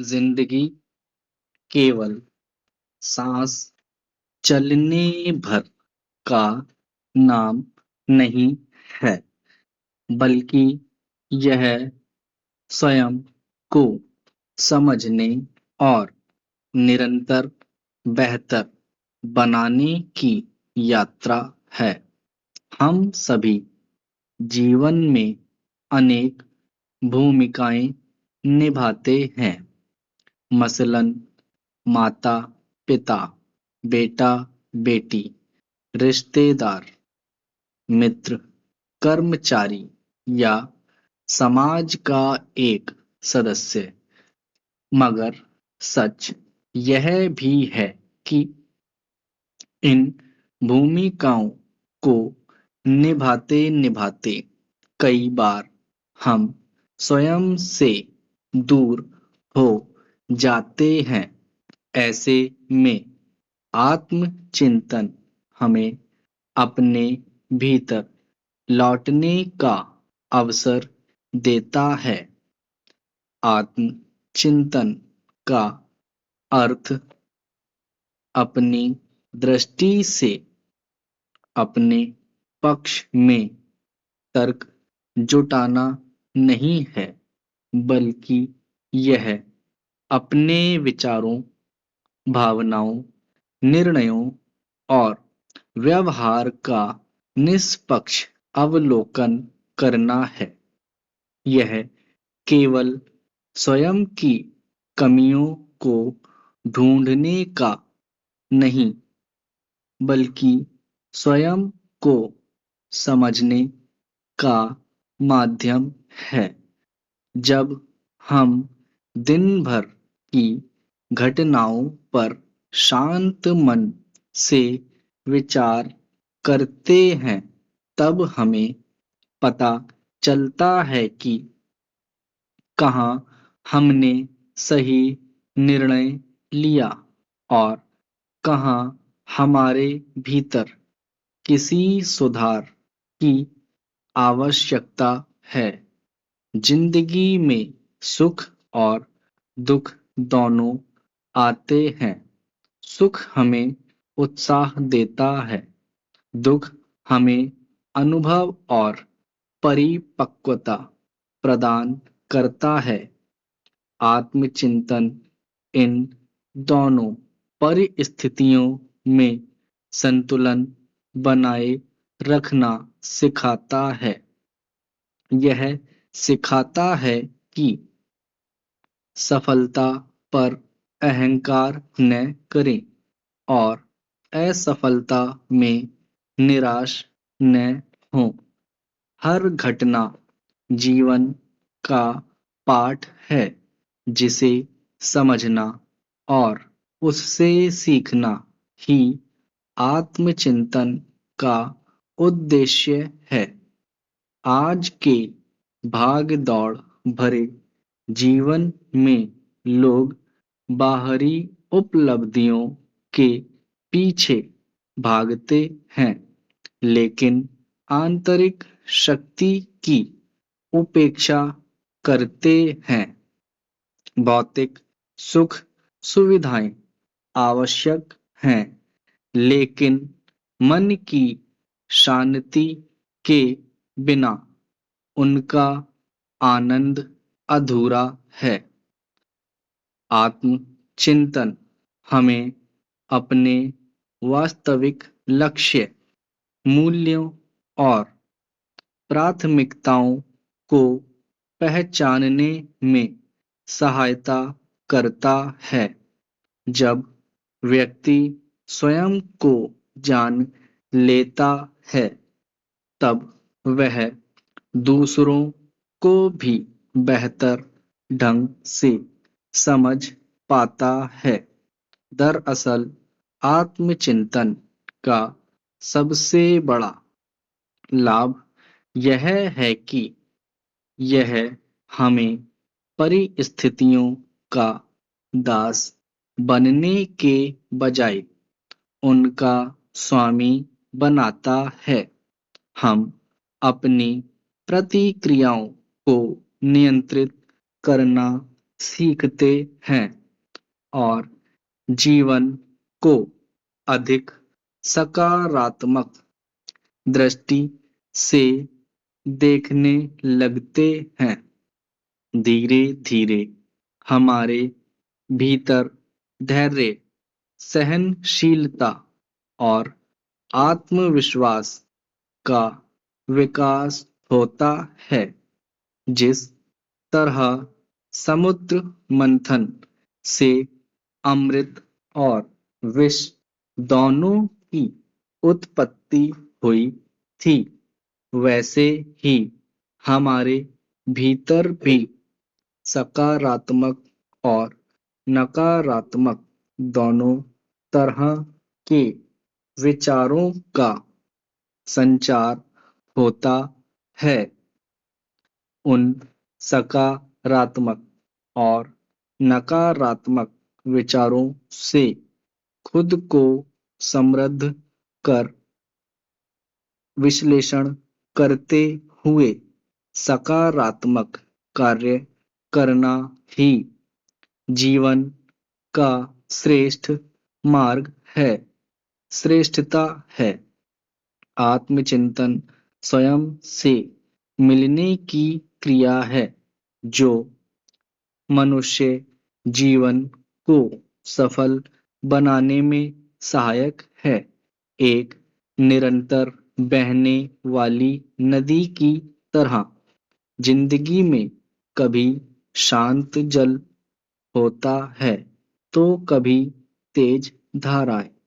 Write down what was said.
जिंदगी केवल सांस चलने भर का नाम नहीं है, बल्कि यह स्वयं को समझने और निरंतर बेहतर बनाने की यात्रा है। हम सभी जीवन में अनेक भूमिकाएं निभाते हैं, मसलन माता पिता, बेटा बेटी, रिश्तेदार, मित्र, कर्मचारी या समाज का एक सदस्य। मगर सच यह भी है कि इन भूमिकाओं को निभाते निभाते कई बार हम स्वयं से दूर हो जाते हैं। ऐसे में आत्मचिंतन हमें अपने भीतर लौटने का अवसर देता है। आत्मचिंतन का अर्थ अपनी दृष्टि से अपने पक्ष में तर्क जुटाना नहीं है, बल्कि यह अपने विचारों, भावनाओं, निर्णयों और व्यवहार का निष्पक्ष अवलोकन करना है। यह केवल स्वयं की कमियों को ढूंढने का नहीं, बल्कि स्वयं को समझने का माध्यम है। जब हम दिन भर की घटनाओं पर शांत मन से विचार करते हैं, तब हमें पता चलता है कि कहाँ हमने सही निर्णय लिया और कहाँ हमारे भीतर किसी सुधार की आवश्यकता है। जिंदगी में सुख और दुख दोनों आते हैं। सुख हमें उत्साह देता है, दुख हमें अनुभव और परिपक्वता प्रदान करता है। आत्मचिंतन इन दोनों परिस्थितियों में संतुलन बनाए रखना सिखाता है। यह सिखाता है कि सफलता पर अहंकार न करें और असफलता में निराश न हों। हर घटना जीवन का पाठ है, जिसे समझना और उससे सीखना ही आत्मचिंतन का उद्देश्य है। आज के भाग-दौड़ भरे जीवन में लोग बाहरी उपलब्धियों के पीछे भागते हैं, लेकिन आंतरिक शक्ति की उपेक्षा करते हैं। भौतिक सुख सुविधाएं आवश्यक हैं, लेकिन मन की शांति के बिना उनका आनंद अधूरा है। आत्मचिंतन हमें अपने वास्तविक लक्ष्य, मूल्यों और प्राथमिकताओं को पहचानने में सहायता करता है। जब व्यक्ति स्वयं को जान लेता है, तब वह दूसरों को भी बेहतर ढंग से समझ पाता है। दरअसल आत्मचिंतन का सबसे बड़ा लाभ यह है कि यह हमें परिस्थितियों का दास बनने के बजाय उनका स्वामी बनाता है। हम अपनी प्रतिक्रियाओं को नियंत्रित करना सीखते हैं और जीवन को अधिक सकारात्मक दृष्टि से देखने लगते हैं। धीरे-धीरे हमारे भीतर धैर्य, सहनशीलता और आत्मविश्वास का विकास होता है। जिस तरह समुद्र मंथन से अमृत और विष दोनों की उत्पत्ति हुई थी, वैसे ही हमारे भीतर भी सकारात्मक और नकारात्मक दोनों तरह के विचारों का संचार होता है। उन सकारात्मक और नकारात्मक विचारों से खुद को समृद्ध कर विश्लेषण करते हुए सकारात्मक कार्य करना ही जीवन का श्रेष्ठ मार्ग है, श्रेष्ठता है। आत्मचिंतन स्वयं से मिलने की क्रिया है जो मनुष्य जीवन को सफल बनाने में सहायक है। एक निरंतर बहने वाली नदी की तरह जिंदगी में कभी शांत जल होता है तो कभी तेज धाराएं।